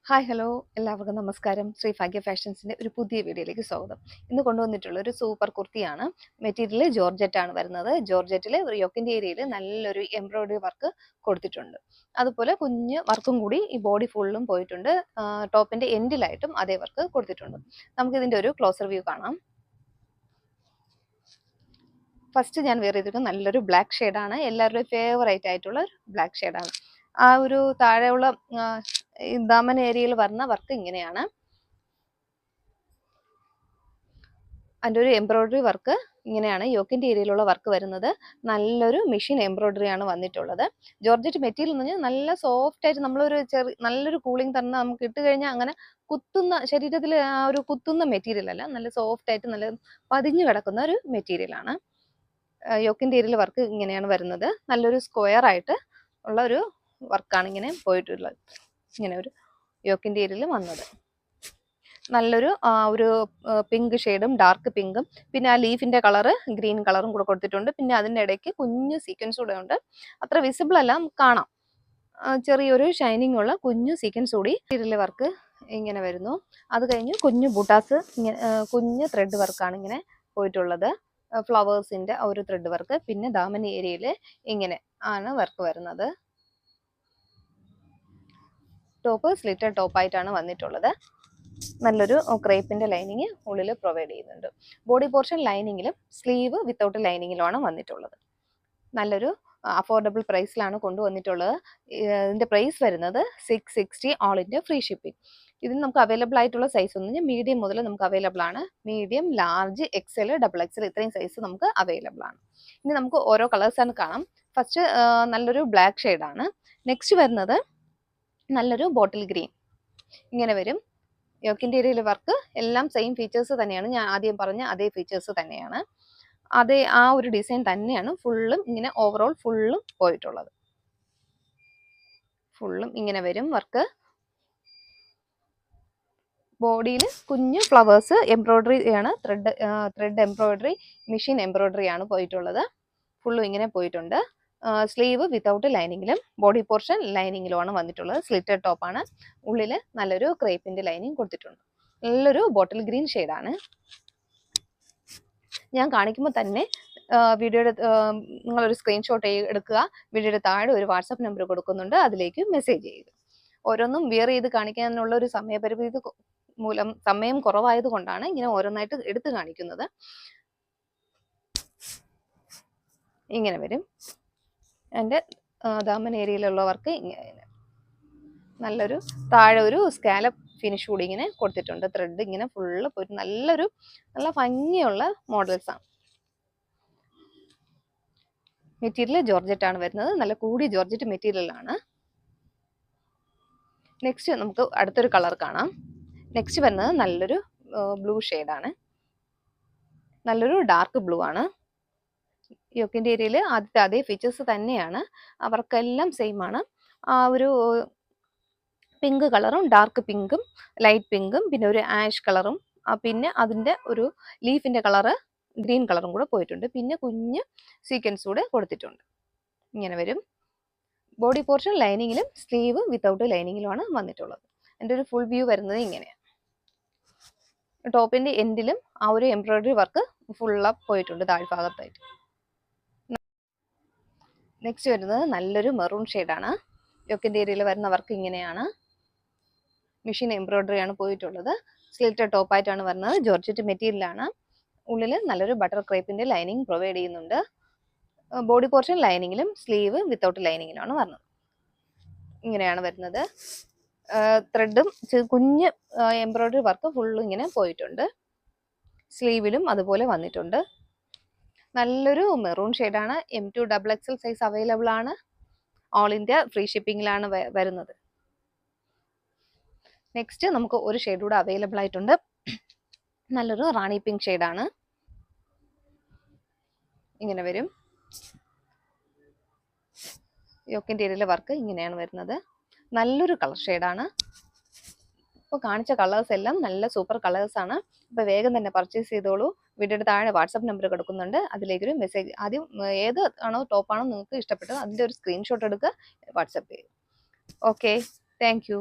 Hi hello എല്ലാവർക്കും നമസ്കാരം. ശ്രീ ഭാഗ്യ ഫാഷൻസിന്റെ ഒരു പുതിയ വീഡിയോയിലേക്ക് സ്വാഗതം. ഇന്ന് കൊണ്ടുവന്നിട്ടുള്ള ഒരു സൂപ്പർ കുർത്തിയാണ്. മെറ്റീരിയൽ ജോർജറ്റ് ആണ് വരുന്നത്. ജോർജറ്റിൽ ഒരു യോക്കിന്റെ ഏരിയയിൽ നല്ലൊരു എംബ്രോയിഡറി വർക്ക് കൊടുത്തിട്ടുണ്ട്. അതുപോലെ കുഞ്ഞ് വർക്കും കൂടി ഈ ബോഡി ഫുള്ളും പോയിട്ടുണ്ട്. ടോപ്പിന്റെ എൻഡിലായിട്ടും അതേ വർക്ക് കൊടുത്തിട്ടുണ്ട്. നമുക്ക് ഇതിന്റെ ഒരു ക്ലോസർ വ്യൂ കാണാം. ഫസ്റ്റ് ഞാൻ വെയർ ചെയ്തിരിക്കുന്നത് നല്ലൊരു ബ്ലാക്ക് ഷെയ്ഡാണ്. എല്ലാവരുടെയും ഫേവറേറ്റ് ആയിട്ടുള്ള ബ്ലാക്ക് ഷെയ്ഡാണ്. ആ ഒരു താഴെയുള്ള ദാമൻ ഏരിയയിൽ വരുന്ന വർക്ക് ഇങ്ങനെയാണ്. അതിൻ്റെ ഒരു എംബ്രോയിഡറി വർക്ക് ഇങ്ങനെയാണ് യോക്കിന്റെ ഏരിയയിലുള്ള വർക്ക് വരുന്നത്. നല്ലൊരു മെഷീൻ എംബ്രോയിഡറി ആണ് വന്നിട്ടുള്ളത്. ജോർജറ്റ് മെറ്റീരിയൽ എന്ന് പറഞ്ഞാൽ നല്ല സോഫ്റ്റ് ആയിട്ട് നമ്മളൊരു നല്ലൊരു കൂളിംഗ് തന്നെ നമുക്ക് ഇട്ട് കഴിഞ്ഞാൽ അങ്ങനെ കുത്തുന്ന ശരീരത്തിൽ ആ ഒരു കുത്തുന്ന മെറ്റീരിയൽ അല്ല, നല്ല സോഫ്റ്റ് ആയിട്ട് നല്ല പതിഞ്ഞു കിടക്കുന്ന ഒരു മെറ്റീരിയൽ ആണ്. യോക്കിന്റെ ഏരിയയിൽ വർക്ക് ഇങ്ങനെയാണ് വരുന്നത്. നല്ലൊരു സ്ക്വയർ ആയിട്ട് ഉള്ള ഒരു വർക്കാണ് ഇങ്ങനെ പോയിട്ടുള്ളത്. ഇങ്ങനെ ഒരു യോക്കിന്റെ ഏരിയയിൽ വന്നത് നല്ലൊരു ഒരു പിങ്ക് ഷെയ്ഡും ഡാർക്ക് പിങ്കും പിന്നെ ആ ലീഫിന്റെ കളറ് ഗ്രീൻ കളറും കൂടെ കൊടുത്തിട്ടുണ്ട്. പിന്നെ അതിൻ്റെ ഇടയ്ക്ക് കുഞ്ഞു സീക്വൻസ് കൂടെ ഉണ്ട്. അത്ര വിസിബിൾ അല്ല, കാണാം. ചെറിയൊരു ഷൈനിങ് ഉള്ള കുഞ്ഞു സീക്വൻസ് കൂടി ഇതിലെ വർക്ക് ഇങ്ങനെ വരുന്നു. അത് കഴിഞ്ഞ് കുഞ്ഞു ബൂട്ടാസ് ഇങ്ങനെ കുഞ്ഞു ത്രെഡ് വർക്കാണ് ഇങ്ങനെ പോയിട്ടുള്ളത്. ഫ്ലവേഴ്സിന്റെ ഒരു ത്രെഡ് വർക്ക്. പിന്നെ ദാമൻ ഏരിയയിൽ ഇങ്ങനെ ആണ് വർക്ക് വരുന്നത്. ടോപ്പ് സ്ലിറ്റഡ് ടോപ്പായിട്ടാണ് വന്നിട്ടുള്ളത്. നല്ലൊരു ക്രേപ്പിന്റെ ലൈനിങ് ഉള്ളിൽ പ്രൊവൈഡ് ചെയ്യുന്നുണ്ട്. ബോഡി പോർഷൻ ലൈനിങ്ങിലും സ്ലീവ് വിത്തൗട്ട് ലൈനിങ്ങിലുമാണ് വന്നിട്ടുള്ളത്. നല്ലൊരു അഫോർഡബിൾ പ്രൈസിലാണ് കൊണ്ടുവന്നിട്ടുള്ളത്. ഇതിന്റെ പ്രൈസ് വരുന്നത് 660 ഓൾ ഇന്ത്യ ഫ്രീ ഷിപ്പിംഗ്. ഇതിന് നമുക്ക് അവൈലബിൾ ആയിട്ടുള്ള സൈസ് എന്ന് പറഞ്ഞാൽ മീഡിയം മുതൽ നമുക്ക് അവൈലബിൾ ആണ്. Medium, large, XL, double XL ഇത്രയും സൈസ് നമുക്ക് അവൈലബിൾ ആണ്. ഇനി നമുക്ക് ഓരോ കളേഴ്സാണ് കാണാം. ഫസ്റ്റ് നല്ലൊരു ബ്ലാക്ക് ഷെയ്ഡാണ്. നെക്സ്റ്റ് വരുന്നത് നല്ലൊരു ബോട്ടിൽ ഗ്രീൻ ഇങ്ങനെ വരും. യോക്കിന്റെ ഏരിയയിലെ വർക്ക് എല്ലാം സെയിം ഫീച്ചേഴ്സ് തന്നെയാണ്. ഞാൻ ആദ്യം പറഞ്ഞ അതേ ഫീച്ചേഴ്സ് തന്നെയാണ്. അതേ ആ ഒരു ഡിസൈൻ തന്നെയാണ് ഫുള്ളും ഇങ്ങനെ ഓവറോൾ ഫുള്ളും പോയിട്ടുള്ളത്. ഫുള്ളും ഇങ്ങനെ വരും വർക്ക്. ബോഡിയിൽ കുഞ്ഞു ഫ്ലവേഴ്സ് എംബ്രോയിഡറി ആണ്. ത്രെഡ് എംബ്രോയിഡറി, മെഷീൻ എംബ്രോയിഡറി ആണ് പോയിട്ടുള്ളത്. ഫുള്ളും ഇങ്ങനെ പോയിട്ടുണ്ട്. സ്ലീവ് വിത്തൗട്ട് ലൈനിങ്ങിലും ബോഡി പോർഷൻ ലൈനിങ്ങിലുമാണ് വന്നിട്ടുള്ളത്. സ്ലിറ്റഡ് ടോപ്പാണ്. ഉള്ളിൽ നല്ലൊരു ക്രേപ്പിന്റെ ലൈനിങ് കൊടുത്തിട്ടുണ്ട്. നല്ലൊരു ബോട്ടിൽ ഗ്രീൻ ഷെയ്ഡാണ്. ഞാൻ കാണിക്കുമ്പോൾ തന്നെ വീഡിയോയുടെ നിങ്ങളൊരു സ്ക്രീൻഷോട്ട് എടുക്കുക. വീഡിയോയുടെ താഴെ ഒരു വാട്സാപ്പ് നമ്പർ കൊടുക്കുന്നുണ്ട്, അതിലേക്ക് മെസ്സേജ് ചെയ്യുക. ഓരോന്നും വിയർ ചെയ്ത് കാണിക്കാനുള്ള ഒരു സമയപരിമിതി മൂലം സമയം കുറവായത് കൊണ്ടാണ് ഇങ്ങനെ ഓരോന്നായിട്ട് എടുത്ത് കാണിക്കുന്നത്. ഇങ്ങനെ വരും. എൻ്റെ ദാമൻ ഏരിയയിലുള്ള വർക്ക് ഇങ്ങനെ നല്ലൊരു താഴെ ഒരു സ്കാലപ്പ് ഫിനിഷ് കൂടി ഇങ്ങനെ കൊടുത്തിട്ടുണ്ട്. ത്രെഡ് ഇങ്ങനെ ഫുള്ള് പോയിട്ട് നല്ല ഭംഗിയുള്ള മോഡൽസ് ആണ്. മെറ്റീരിയൽ ജോർജറ്റ് ആണ് വരുന്നത്. നല്ല കൂടിയ ജോർജറ്റ് മെറ്റീരിയൽ ആണ്. നെക്സ്റ്റ് നമുക്ക് അടുത്തൊരു കളർ കാണാം. നെക്സ്റ്റ് വരുന്നത് നല്ലൊരു ബ്ലൂ ഷെയ്ഡാണ്. നല്ലൊരു ഡാർക്ക് ബ്ലൂ ആണ്. യോക്കിന്റെ ഏരിയയിൽ ആദ്യത്തെ അതേ ഫീച്ചേഴ്സ് തന്നെയാണ്. അവർക്കെല്ലാം സെയിം ആണ്. ആ ഒരു പിങ്ക് കളറും ഡാർക്ക് പിങ്കും ലൈറ്റ് പിങ്കും പിന്നെ ഒരു ആഷ് കളറും പിന്നെ അതിൻ്റെ ഒരു ലീഫിന്റെ കളറ് ഗ്രീൻ കളറും കൂടെ പോയിട്ടുണ്ട്. പിന്നെ കുഞ്ഞ് സീക്വൻസ് കൂടെ കൊടുത്തിട്ടുണ്ട്. ഇങ്ങനെ വരും. ബോഡി പോർഷൻ ലൈനിങ്ങിലും സ്ലീവ് വിത്തൗട്ട് ലൈനിങ്ങിലുമാണ് വന്നിട്ടുള്ളത്. എൻ്റെ ഒരു ഫുൾ വ്യൂ വരുന്നത് ഇങ്ങനെയാണ്. ടോപ്പിന്റെ എൻഡിലും ആ ഒരു എംബ്രോയിഡറി വർക്ക് ഫുള്ള് പോയിട്ടുണ്ട് താഴ്ഭാഗത്തായിട്ട്. നെക്സ്റ്റ് വരുന്നത് നല്ലൊരു മെറൂൺ ഷെയ്ഡാണ്. യോക്കിന്റെ ഏരിയയിൽ വരുന്ന വർക്ക് ഇങ്ങനെയാണ്. മെഷീൻ എംബ്രോയിഡറി ആണ് പോയിട്ടുള്ളത്. സ്ലിറ്റഡ് ടോപ്പായിട്ടാണ് വരുന്നത്. ജോർജറ്റ് മെറ്റീരിയലാണ്. ഉള്ളിൽ നല്ലൊരു ബട്ടർ ക്രേപ്പിന്റെ ലൈനിങ് പ്രൊവൈഡ് ചെയ്യുന്നുണ്ട്. ബോഡി പോർഷൻ ലൈനിങ്ങിലും സ്ലീവ് വിത്തൗട്ട് ലൈനിങ്ങിലാണ് വരുന്നത്. ഇങ്ങനെയാണ് വരുന്നത്. ത്രെഡും കുഞ്ഞ് എംബ്രോയിഡറി വർക്ക് ഫുള്ളും ഇങ്ങനെ പോയിട്ടുണ്ട്. സ്ലീവിലും അതുപോലെ വന്നിട്ടുണ്ട്. നല്ലൊരു മെറൂൺ ഷെയ്ഡാണ്. M2 XXL സൈസ് അവൈലബിൾ ആണ്. ഓൾ ഇന്ത്യ ഫ്രീ ഷിപ്പിംഗിലാണ് വരുന്നത്. നെക്സ്റ്റ് നമുക്ക് ഒരു ഷെയ്ഡ് കൂടെ അവൈലബിൾ ആയിട്ടുണ്ട്. നല്ലൊരു റാണി പിങ്ക് ഷെയ്ഡാണ്. ഇങ്ങനെ വരും. യോക്കിന്റെ ഏരിയയിലെ വർക്ക് ഇങ്ങനെയാണ് വരുന്നത്. നല്ലൊരു കളർ ഷെയ്ഡാണ്. ഇപ്പോൾ കാണിച്ച കളേഴ്സ് എല്ലാം നല്ല സൂപ്പർ കളേഴ്സ് ആണ്. അപ്പോൾ വേഗം തന്നെ പർച്ചേസ് ചെയ്തോളൂ. വീഡിയോയുടെ താഴെ വാട്സാപ്പ് നമ്പർ കൊടുക്കുന്നുണ്ട്, അതിലേക്കൊരു മെസ്സേജ് ആദ്യം ഏത് ആണോ ടോപ്പാണോ നിങ്ങൾക്ക് ഇഷ്ടപ്പെട്ടത് അതിൻ്റെ ഒരു സ്ക്രീൻഷോട്ട് എടുക്കുക, വാട്സാപ്പ് ചെയ്യുക. Okay, thank you.